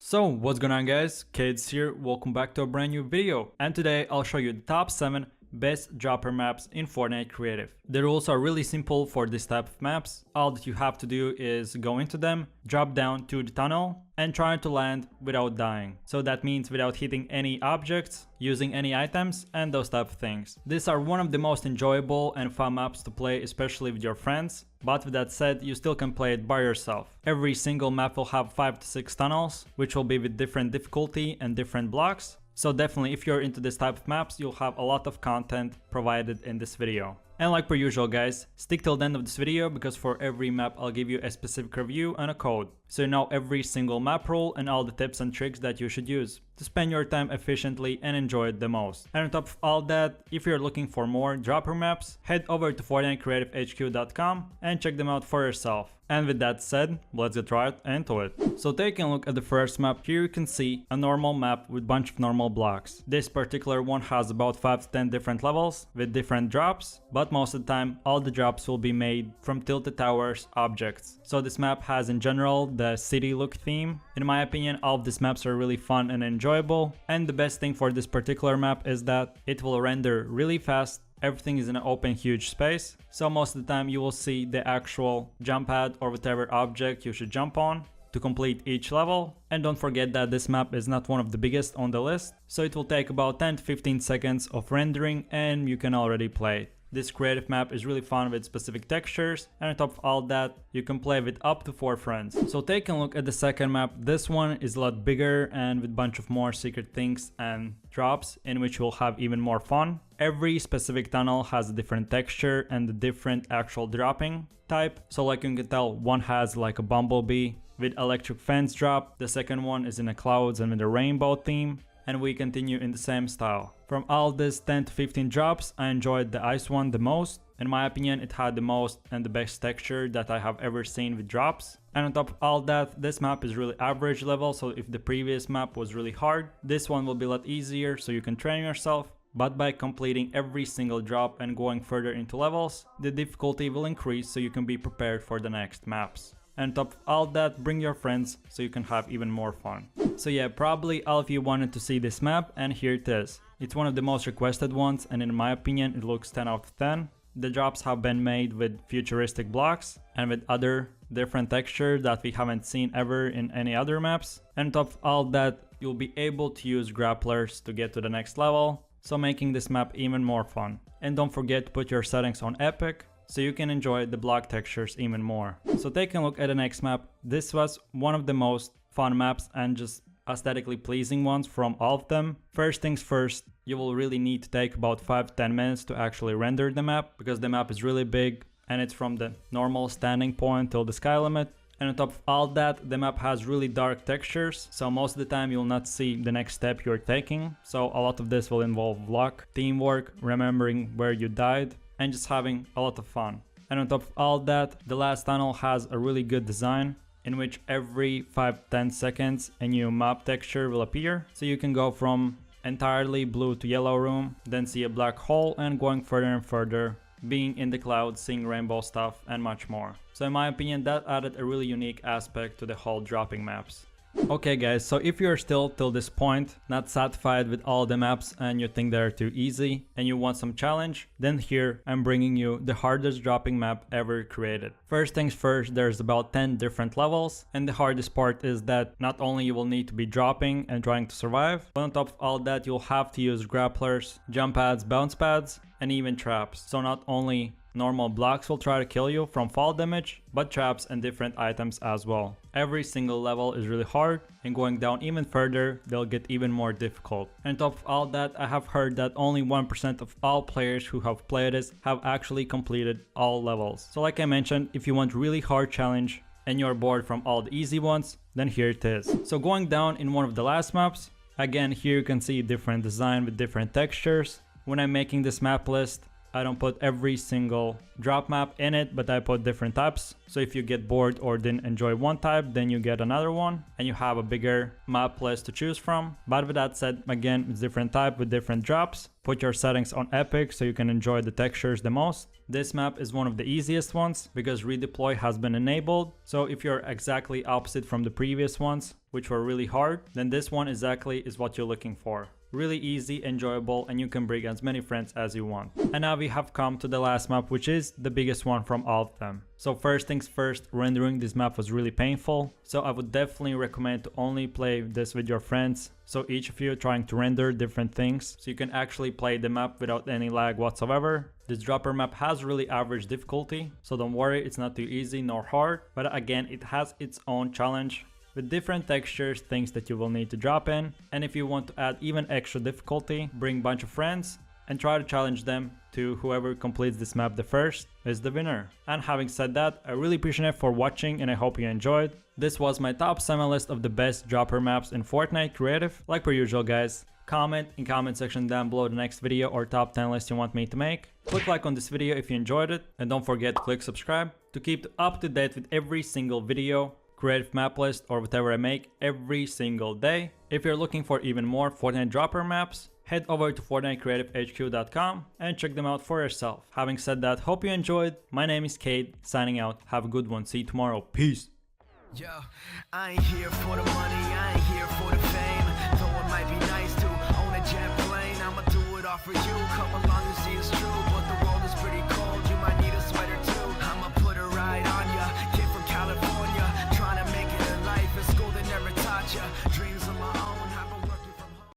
So what's going on guys, Kaids here, welcome back to a brand new video, and today I'll show you the top 7 best dropper maps in Fortnite Creative. The rules are really simple for this type of maps. All that you have to do is go into them, drop down to the tunnel and try to land without dying. So that means without hitting any objects, using any items and those type of things. These are one of the most enjoyable and fun maps to play, especially with your friends. But with that said, you still can play it by yourself. Every single map will have 5 to 6 tunnels, which will be with different difficulty and different blocks. So definitely if you're into this type of maps, you'll have a lot of content provided in this video. And like per usual guys, stick till the end of this video because for every map I'll give you a specific review and a code. So you know every single map rule and all the tips and tricks that you should use to spend your time efficiently and enjoy it the most. And on top of all that, if you're looking for more dropper maps, head over to FortniteCreativeHQ.com and check them out for yourself. And with that said, let's get right into it. So taking a look at the first map, here you can see a normal map with a bunch of normal blocks. This particular one has about 5 to 10 different levels with different drops, but most of the time all the drops will be made from tilted towers objects. So this map has in general the city look theme. In my opinion, all of these maps are really fun and enjoyable, and the best thing for this particular map is that it will render really fast. Everything is in an open huge space, so most of the time you will see the actual jump pad or whatever object you should jump on to complete each level. And don't forget that this map is not one of the biggest on the list, so it will take about 10 to 15 seconds of rendering and you can already play it. This creative map is really fun with specific textures, and on top of all that, you can play with up to 4 friends. So taking a look at the second map, this one is a lot bigger and with a bunch of more secret things and drops in which you'll have even more fun. Every specific tunnel has a different texture and a different actual dropping type. So like you can tell, one has like a bumblebee with electric fence drop, the second one is in the clouds and with a rainbow theme, and we continue in the same style. From all this 10 to 15 drops, I enjoyed the ice one the most. In my opinion, it had the most and the best texture that I have ever seen with drops. And on top of all that, this map is really average level, so if the previous map was really hard, this one will be a lot easier so you can train yourself. But by completing every single drop and going further into levels, the difficulty will increase so you can be prepared for the next maps. And on top of all that, bring your friends so you can have even more fun. So yeah, probably all of you wanted to see this map, and here it is. It's one of the most requested ones, and in my opinion it looks 10 out of 10. The drops have been made with futuristic blocks and with other different texture that we haven't seen ever in any other maps. And on top of all that, you'll be able to use grapplers to get to the next level, so making this map even more fun. And don't forget to put your settings on epic so you can enjoy the block textures even more. So taking a look at the next map, this was one of the most fun maps and just aesthetically pleasing ones from all of them. First things first, you will really need to take about 5 to 10 minutes to actually render the map because the map is really big and it's from the normal standing point till the sky limit. And on top of all that, the map has really dark textures, so most of the time you'll not see the next step you're taking. So a lot of this will involve luck, teamwork, remembering where you died, and just having a lot of fun. And on top of all that, the last tunnel has a really good design in which every 5-10 seconds a new map texture will appear. So you can go from entirely blue to yellow room, then see a black hole, and going further and further, being in the clouds, seeing rainbow stuff and much more. So in my opinion, that added a really unique aspect to the whole dropping maps. Okay guys, so if you're still till this point not satisfied with all the maps and you think they're too easy and you want some challenge, then here I'm bringing you the hardest dropping map ever created. First things first, there's about 10 different levels, and the hardest part is that not only you will need to be dropping and trying to survive, but on top of all that you'll have to use grapplers, jump pads, bounce pads, and even traps. So not only normal blocks will try to kill you from fall damage, but traps and different items as well. Every single level is really hard, and going down even further, they'll get even more difficult. And on top of all that, I have heard that only 1% of all players who have played this have actually completed all levels. So like I mentioned, if you want really hard challenge and you're bored from all the easy ones, then here it is. So going down in one of the last maps, again here you can see different design with different textures. When I'm making this map list, I don't put every single drop map in it, but I put different types. So if you get bored or didn't enjoy one type, then you get another one and you have a bigger map list to choose from. But with that said, again, it's different type with different drops. Put your settings on epic so you can enjoy the textures the most. This map is one of the easiest ones because redeploy has been enabled, so if you're exactly opposite from the previous ones, which were really hard, then this one exactly is what you're looking for. Really easy, enjoyable, and you can bring as many friends as you want. And now we have come to the last map, which is the biggest one from all of them. So first things first, rendering this map was really painful, so I would definitely recommend to only play this with your friends, so each of you trying to render different things so you can actually play the map without any lag whatsoever. This dropper map has really average difficulty, so don't worry, it's not too easy nor hard, but again, it has its own challenge with different textures, things that you will need to drop in, and if you want to add even extra difficulty, bring a bunch of friends and try to challenge them to whoever completes this map the first is the winner. And having said that, I really appreciate it for watching and I hope you enjoyed. This was my top 7 list of the best dropper maps in Fortnite Creative. Like per usual guys, comment in comment section down below the next video or top 10 list you want me to make. Click like on this video if you enjoyed it, and don't forget to click subscribe to keep up to date with every single video, creative map list, or whatever I make every single day. If you're looking for even more Fortnite dropper maps, head over to FortniteCreativeHQ.com and check them out for yourself. Having said that, hope you enjoyed. My name is Kaid, signing out. Have a good one. See you tomorrow. Peace. Yo, I ain't here for the money, I ain't here for the fame.